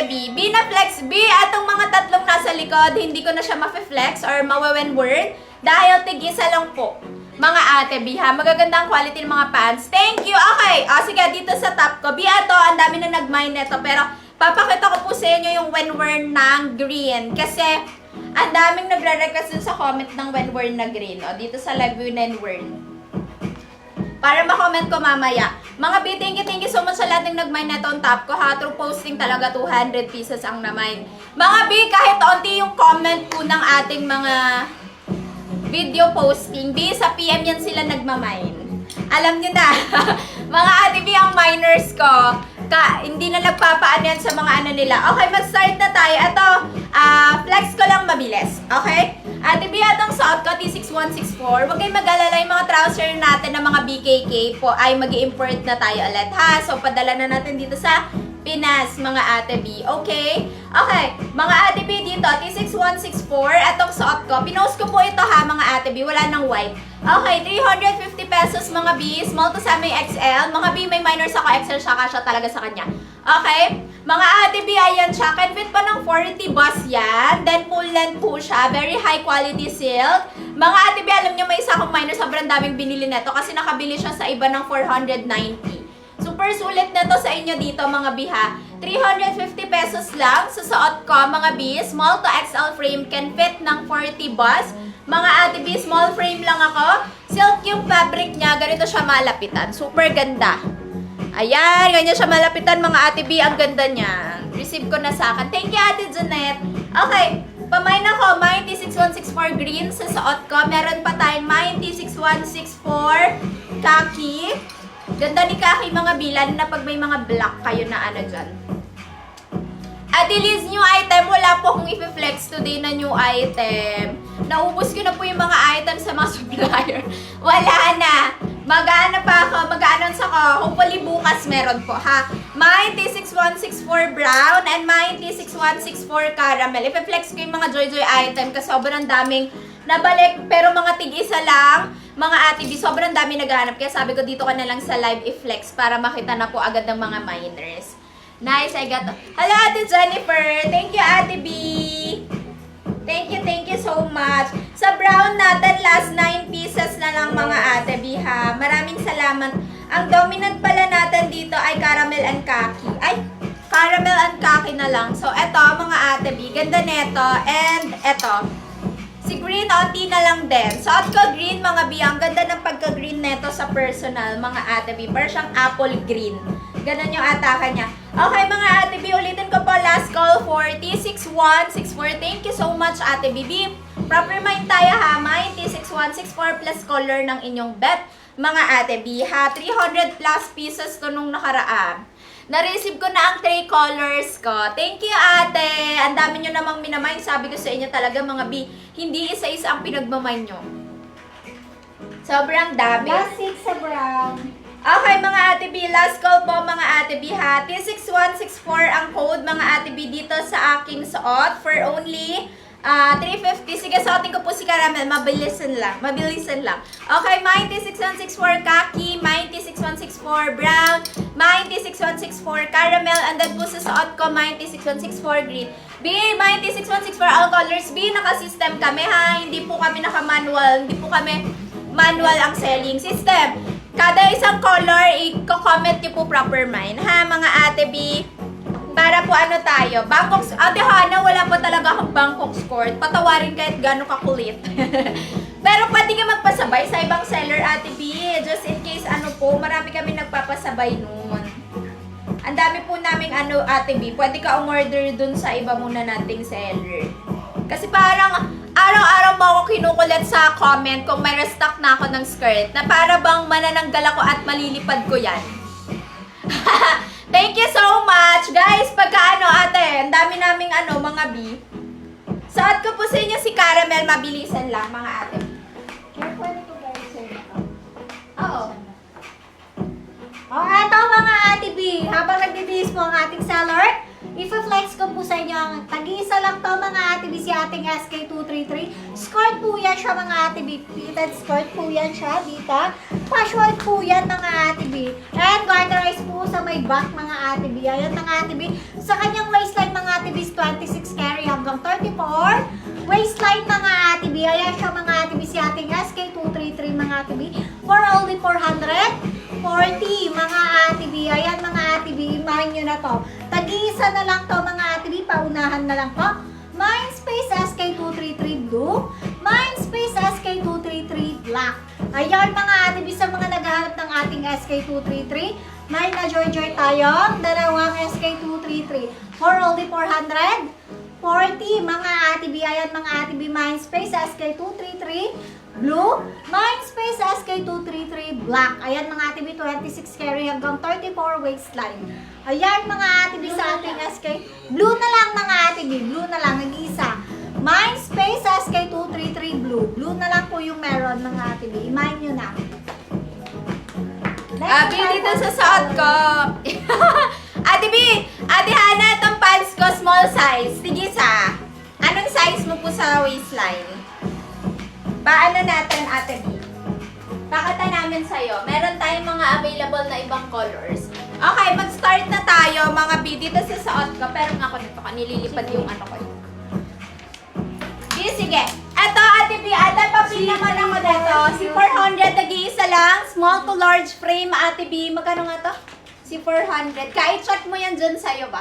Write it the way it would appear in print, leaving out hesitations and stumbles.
B. B na flex B. Atong mga tatlong nasa likod, hindi ko na siya ma-flex or mawe-when-word dahil tig-isa lang po. Mga ate B ha. Magaganda ang quality ng mga pants. Thank you. Okay. O sige, dito sa top ko. B ato, ang dami na nag-mine neto. Pero papakita ko po sa inyo yung when-worn ng green. Kasi ang daming nagre-request dun sa comment ng when-worn na green. O, dito sa live when-worn. Para ma-comment ko mamaya. Mga B, thank you so much sa lahat ng nag-mine neto on top ko ha. Through posting talaga 200 pieces ang na-mine. Mga B, kahit onti yung comment po ng ating mga video posting. B, sa PM yan sila nagmamine. Alam nyo na, mga ate B, ang miners ko, hindi na nagpapaan yan sa mga ano nila. Okay, mag-start na tayo. Ito, flex ko lang mabilis. Okay? Ate B, atong suot ko, T6164. Huwag kayong mag-alala, yung mga trouser natin ng mga BKK po ay mag-i-import na tayo ulit, ha? So, padala na natin dito sa Pinas, mga ate B. Okay? Okay. Mga ate B dito, T6164. Atong suot ko. Pinost ko po ito ha, mga ate B. Wala nang white. Okay, 350 pesos mga B. Small to semi XL. Mga B, may minors ako. XL siya, kasya talaga sa kanya. Okay? Mga ate B, ayan siya. Can fit pa ng 40 bus yan. Then, full length po siya. Very high quality silk. Mga ate B, alam nyo, may isa akong minor. Sobrang daming binili neto kasi nakabili siya sa iba ng 490. Super sulit na to sa inyo dito mga biha. 350 pesos lang sa suot ko mga B. Small to XL frame, can fit ng 40 bus. Mga ate B, small frame lang ako. Silk yung fabric niya, ganito siya malapitan. Super ganda. Ayan, ganyan siya malapitan mga ate B. Ang ganda niya. Receive ko na sa akin. Thank you ate Janet. Okay, pamain ako. Mine T6164 green sa suot ko. Meron pa tayong Mine T6164 khaki. Ganda ni Kaki mga bilan na pag may mga black kayo na ano dyan. Adilis new item. Wala po akong i-flex today na new item. Naubos ko na po yung mga items sa mga supplier. Wala na. Mag-ano pa ako. Mag-announce ako. Hopefully bukas meron po ha. Mine T6164 brown and Mine T6164 caramel. I-flex ko yung mga joy-joy item kasi sobrang daming nabalik. Pero mga tig-isa lang. Mga ate B, sobrang dami naghahanap. Kaya sabi ko dito ka na lang sa live i-flex para makita na po agad ng mga miners. Nice, I got to. Hello ate Jennifer. Thank you ate B. Thank you so much. Sa brown natin, last 9 pieces na lang mga ate B ha. Maraming salamat. Ang dominant pala natin dito ay caramel and khaki. Ay, caramel and khaki na lang. So, eto mga ate B. Ganda neto. And eto. Si green, onti na lang din. Suot ko green, mga B. Ang ganda ng pagka-green neto sa personal, mga ate B. Parang siyang apple green. Ganon yung ataka niya. Okay, mga ate B. Ulitin ko po, last call for T6164. Thank you so much, ate B. Proper mind tayo ha. Mine T6164 plus color ng inyong bet, mga ate B ha. 300 plus pieces to nung nakaraan. Na-receive ko na ang 3 colors ko. Thank you, ate. Ang dami nyo namang minamine. Sabi ko sa inyo talaga, mga B, hindi isa-isa ang pinagmamine nyo. Sobrang dami. Last 6 sa brown. Okay, mga ate B. Last call po, mga ate B, ha. T6164 ang code, mga ate B, dito sa aking suot for only 350. Sige, suotin ko po si Caramel. Mabilisan lang. Okay, Mine T6164 khaki, Mine T6164 brown, Mine T6164 caramel, and then po sa suot ko, Mine T6164 green. B, Mine T6164 all colors. B, naka-system kami ha. Hindi po kami naka-manual. Hindi po kami manual ang selling system. Kada isang color, i-comment nyo po proper mine ha, mga ate B. Para po ano tayo, Bangkok, ate Hana, wala pa talaga akong Bangkok skirt. Patawarin kahit gano'ng kakulit. Pero pwede ka magpasabay sa ibang seller, ate B. Just in case, ano po, marami kami nagpapasabay noon. Ang dami po naming ano, ate B. Pwede ka umorder dun sa iba muna nating seller. Kasi parang, araw-araw mo ako kinukulit sa comment kung may restock na ako ng skirt na para bang manananggal ako at malilipad ko yan. Thank you so much! Guys, pagka ano ate, ang dami naming ano, mga B. Suot ko po sa inyo si Caramel, mabilisan lang, mga ate. Pwede ko guys, sir. Oo. Eto mga ate B, habang nagbibihis po ang ating seller, i-flex ko po sa inyo ang tag-iisa lang to mga ate B, si ating SK233. Skirt po yan siya mga ate B, fitted skirt po yan siya dito. Casual po yan mga Ate B. And garterize po sa may back mga Ate B. Ayan mga Ate B. Sa kanyang waistline mga Ate B is 26 carry hanggang 34. Waistline mga Ate B. Ayan siya mga Ate B si ating SK233 mga Ate B. For only 440 mga Ate B. Ayan mga Ate B. Imahin nyo na to. Tag-iisa na lang to mga Ate B. Paunahan na lang to. Mindspace SK233 Blue. Mindspace SK233 Black. Ayan mga Ate B, sa mga naghahanap ng ating SK233, may na-joy-joy tayong dalawang SK233 for only 440 mga Ate B. Ayan mga Ate B, Mindspace SK233 Blue, Mindspace SK233 Black. Ayan mga Ate B, 26 carry hanggang 34 waistline. Ayan mga Ate B sa ating SK. Blue na lang mga Ate B, blue na lang, nag-iisa. Mindspace SK233 Blue. Blue na lang po yung meron mga Ate B. Imahin nyo na. Abi, dito sa suot ko. Ate B, Ate Hana, itong pants ko, small size. Tigisa. Anong size mo po sa waistline? Paano natin, Ate B? Pakita namin sa'yo. Meron tayong mga available na ibang colors. Okay, mag-start na tayo, mga B. Dito sa suot ko. Pero nga ako nito, nililipad yung ano ko. Sige. Eto, Ate B, Ate, papil naman ako dito. Si 400, nag-iisa lang. Small to large frame, Ate B. Magkano nga to? Si 400. Kahit check mo yan dyan sa'yo ba?